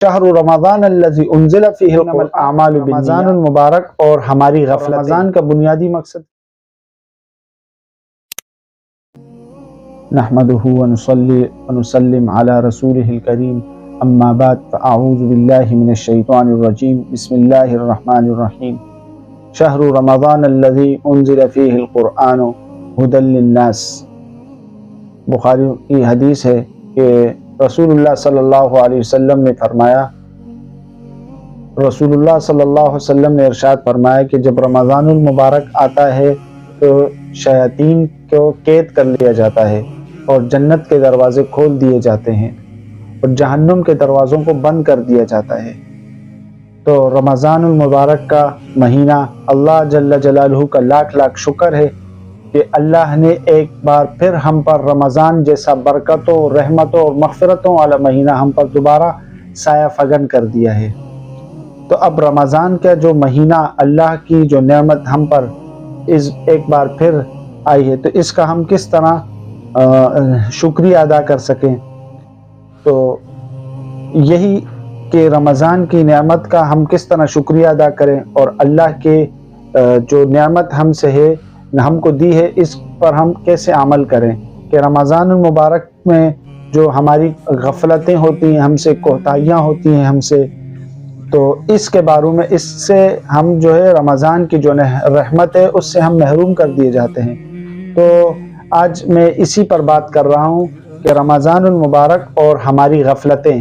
شہر رمضان الذی انزل فیہ القرآن رمضان المبارک اور ہماری غفلت رمضان کا بنیادی مقصد نحمدہ ونصلی ونسلم علی رسولہ الکریم اما بعد فاعوذ باللہ من الشیطان الرجیم بسم اللہ الرحمن الرحیم شہر رمضان الذی انزل فیہ القرآن ھدی للناس۔ بخاری کی حدیث ہے کہ رسول اللہ صلی اللہ علیہ وسلم نے فرمایا، رسول اللہ صلی اللہ علیہ وسلم نے ارشاد فرمایا کہ جب رمضان المبارک آتا ہے تو شیاطین کو قید کر لیا جاتا ہے اور جنت کے دروازے کھول دیے جاتے ہیں اور جہنم کے دروازوں کو بند کر دیا جاتا ہے۔ تو رمضان المبارک کا مہینہ اللہ جل جلالہ کا لاکھ لاکھ شکر ہے کہ اللہ نے ایک بار پھر ہم پر رمضان جیسا برکتوں، رحمتوں اور مغفرتوں والا مہینہ ہم پر دوبارہ سایہ فگن کر دیا ہے۔ تو اب رمضان کا جو مہینہ، اللہ کی جو نعمت ہم پر ایک بار پھر آئی ہے، تو اس کا ہم کس طرح شکریہ ادا کر سکیں؟ تو یہی کہ رمضان کی نعمت کا ہم کس طرح شکریہ ادا کریں اور اللہ کے جو نعمت ہم سے ہے، ہم کو دی ہے، اس پر ہم کیسے عمل کریں کہ رمضان المبارک میں جو ہماری غفلتیں ہوتی ہیں، ہم سے کوتاہیاں ہوتی ہیں ہم سے، تو اس کے بارے میں اس سے ہم جو ہے رمضان کی جو رحمت ہے اس سے ہم محروم کر دیے جاتے ہیں۔ تو آج میں اسی پر بات کر رہا ہوں کہ رمضان المبارک اور ہماری غفلتیں۔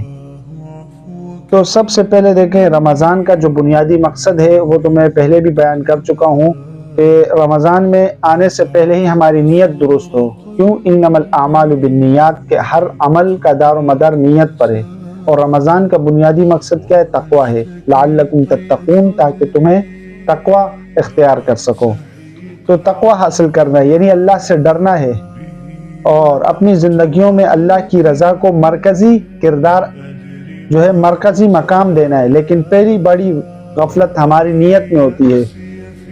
تو سب سے پہلے دیکھیں، رمضان کا جو بنیادی مقصد ہے وہ تو میں پہلے بھی بیان کر چکا ہوں کہ رمضان میں آنے سے پہلے ہی ہماری نیت درست ہو۔ کیوں؟ انما الاعمال بالنیات، کہ ہر عمل کا دار و مدار نیت پر ہے۔ اور رمضان کا بنیادی مقصد کیا ہے؟ تقوی ہے، لعلکم تتقون، تاکہ تمہیں تقوی اختیار کر سکو۔ تو تقوی حاصل کرنا ہے یعنی اللہ سے ڈرنا ہے اور اپنی زندگیوں میں اللہ کی رضا کو مرکزی کردار جو ہے مرکزی مقام دینا ہے۔ لیکن پہلی بڑی غفلت ہماری نیت میں ہوتی ہے۔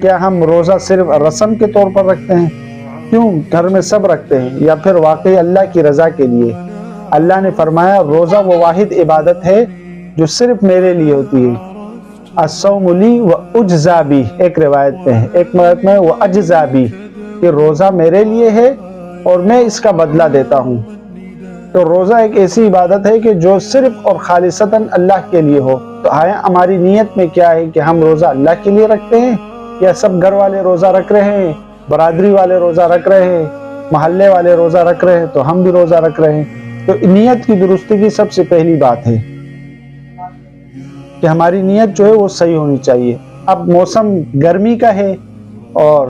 کیا ہم روزہ صرف رسم کے طور پر رکھتے ہیں؟ کیوں؟ گھر میں سب رکھتے ہیں، یا پھر واقعی اللہ کی رضا کے لیے؟ اللہ نے فرمایا روزہ وہ واحد عبادت ہے جو صرف میرے لیے ہوتی ہے۔ الصوم لی و اجزا بی، ایک روایت میں ہے، ایک روایت میں وہ اجزا بی، کہ روزہ میرے لیے ہے اور میں اس کا بدلہ دیتا ہوں۔ تو روزہ ایک ایسی عبادت ہے کہ جو صرف اور خالصتاً اللہ کے لیے ہو۔ تو آیا ہماری نیت میں کیا ہے کہ ہم روزہ اللہ کے لیے رکھتے ہیں، یا سب گھر والے روزہ رکھ رہے ہیں، برادری والے روزہ رکھ رہے ہیں، محلے والے روزہ رکھ رہے ہیں تو ہم بھی روزہ رکھ رہے ہیں؟ تو نیت کی درستگی سب سے پہلی بات ہے کہ ہماری نیت جو ہے وہ صحیح ہونی چاہیے۔ اب موسم گرمی کا ہے اور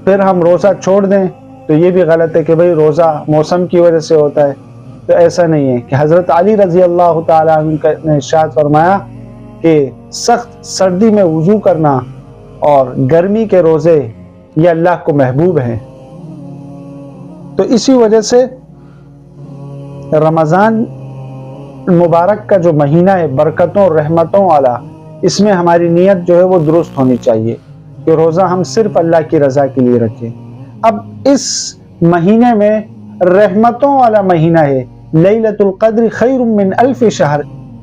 پھر ہم روزہ چھوڑ دیں تو یہ بھی غلط ہے کہ بھئی روزہ موسم کی وجہ سے ہوتا ہے، تو ایسا نہیں ہے۔ کہ حضرت علی رضی اللہ تعالیٰ عنہ نے ارشاد فرمایا کہ سخت سردی میں وضو کرنا اور گرمی کے روزے یہ اللہ کو محبوب ہیں۔ تو اسی وجہ سے رمضان مبارک کا جو مہینہ ہے برکتوں اور رحمتوں والا، اس میں ہماری نیت جو ہے وہ درست ہونی چاہیے کہ روزہ ہم صرف اللہ کی رضا کے لیے رکھیں۔ اب اس مہینے میں رحمتوں والا مہینہ ہے، لیلۃ القدر خیر من الف شہر۔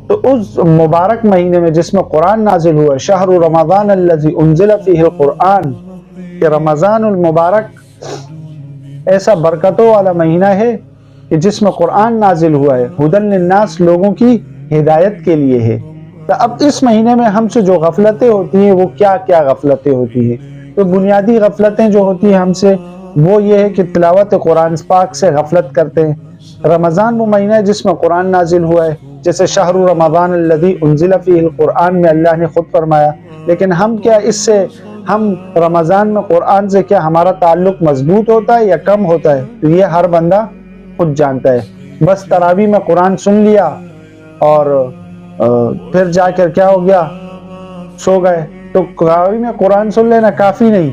تو اس مبارک مہینے میں جس میں قرآن نازل ہوا، شہر رمضان الذی انزل فیہ القرآن، کہ رمضان المبارک ایسا برکتوں والا مہینہ ہے کہ جس میں قرآن نازل ہوا ہے، ھدی للناس، لوگوں کی ہدایت کے لیے ہے۔ تو اب اس مہینے میں ہم سے جو غفلتیں ہوتی ہیں وہ کیا کیا غفلتیں ہوتی ہیں؟ تو بنیادی غفلتیں جو ہوتی ہیں ہم سے وہ یہ ہے کہ تلاوت قرآن پاک سے غفلت کرتے ہیں۔ رمضان وہ مہینہ ہے جس میں قرآن نازل ہوا ہے، جیسے شہر رمضان الذی انزل فیہ القرآن میں اللہ نے خود فرمایا۔ لیکن ہم کیا اس سے، ہم رمضان میں قرآن سے کیا ہمارا تعلق مضبوط ہوتا ہے یا کم ہوتا ہے؟ تو یہ ہر بندہ خود جانتا ہے۔ بس تراویح میں قرآن سن لیا اور پھر جا کر کیا ہو گیا، سو گئے۔ تو تراویح میں قرآن سن لینا کافی نہیں،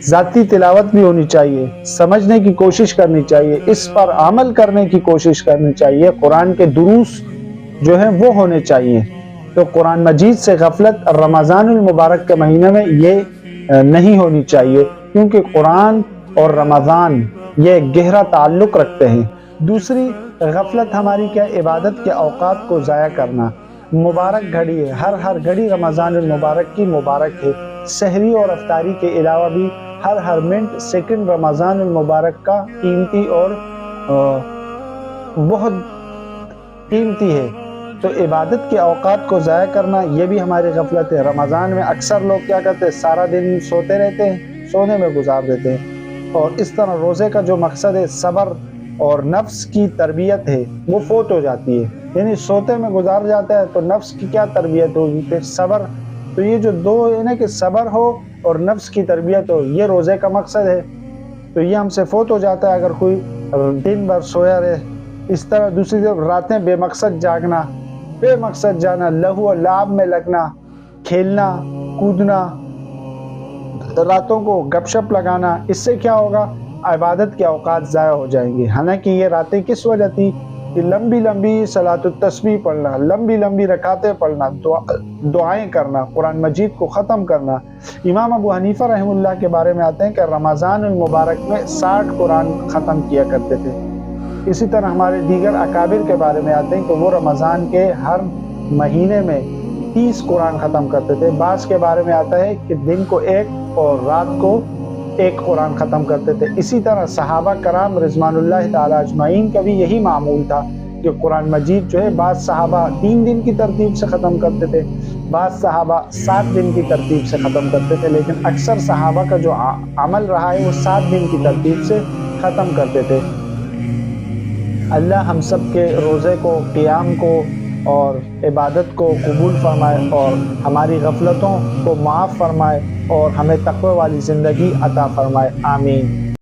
ذاتی تلاوت بھی ہونی چاہیے، سمجھنے کی کوشش کرنی چاہیے، اس پر عمل کرنے کی کوشش کرنی چاہیے، قرآن کے دروس جو ہیں وہ ہونے چاہیے۔ تو قرآن مجید سے غفلت رمضان المبارک کے مہینے میں یہ نہیں ہونی چاہیے، کیونکہ قرآن اور رمضان یہ گہرا تعلق رکھتے ہیں۔ دوسری غفلت ہماری کیا؟ عبادت کے اوقات کو ضائع کرنا۔ مبارک گھڑی ہے، ہر گھڑی رمضان المبارک کی مبارک ہے۔ سحری اور افطاری کے علاوہ بھی ہر منٹ سیکنڈ رمضان المبارک کا قیمتی اور بہت قیمتی ہے۔ تو عبادت کے اوقات کو ضائع کرنا یہ بھی ہماری غفلت ہے۔ رمضان میں اکثر لوگ کیا کرتے ہیں؟ سارا دن سوتے رہتے ہیں، سونے میں گزار دیتے ہیں، اور اس طرح روزے کا جو مقصد ہے صبر اور نفس کی تربیت ہے وہ فوت ہو جاتی ہے۔ یعنی سوتے میں گزار جاتا ہے تو نفس کی کیا تربیت ہوگی؟ پھر صبر۔ تو یہ جو دو ہے نا کہ صبر ہو اور نفس کی تربیت ہو، یہ روزے کا مقصد ہے، تو یہ ہم سے فوت ہو جاتا ہے اگر کوئی دن بھر سویا رہے۔ اس طرح دوسری طرف راتیں بے مقصد جاگنا، بے مقصد جانا، لہو و لعب میں لگنا، کھیلنا کودنا، راتوں کو گپ شپ لگانا، اس سے کیا ہوگا؟ عبادت کے اوقات ضائع ہو جائیں گے۔ حالانکہ یہ راتیں کس وجہ تھی؟ کہ لمبی لمبی صلاۃ التسبیح پڑھنا، لمبی لمبی رکعتیں پڑھنا، دعائیں کرنا، قرآن مجید کو ختم کرنا۔ امام ابو حنیفہ رحمہ اللہ کے بارے میں آتے ہیں کہ رمضان المبارک میں 60 قرآن ختم کیا کرتے تھے۔ اسی طرح ہمارے دیگر اکابر کے بارے میں آتے ہیں کہ وہ رمضان کے ہر مہینے میں 30 قرآن ختم کرتے تھے۔ بعض کے بارے میں آتا ہے کہ دن کو 1 اور رات کو 1 قرآن ختم کرتے تھے۔ اسی طرح صحابہ کرام رضوان اللہ تعالی اجمعین کا بھی یہی معمول تھا کہ قرآن مجید جو ہے بعض صحابہ 3 دن کی ترتیب سے ختم کرتے تھے، بعض صحابہ 7 دن کی ترتیب سے ختم کرتے تھے، لیکن اکثر صحابہ کا جو عمل رہا ہے وہ 7 دن کی ترتیب سے ختم کرتے تھے۔ اللہ ہم سب کے روزے کو، قیام کو اور عبادت کو قبول فرمائے، اور ہماری غفلتوں کو معاف فرمائے، اور ہمیں تقوی والی زندگی عطا فرمائے۔ آمین۔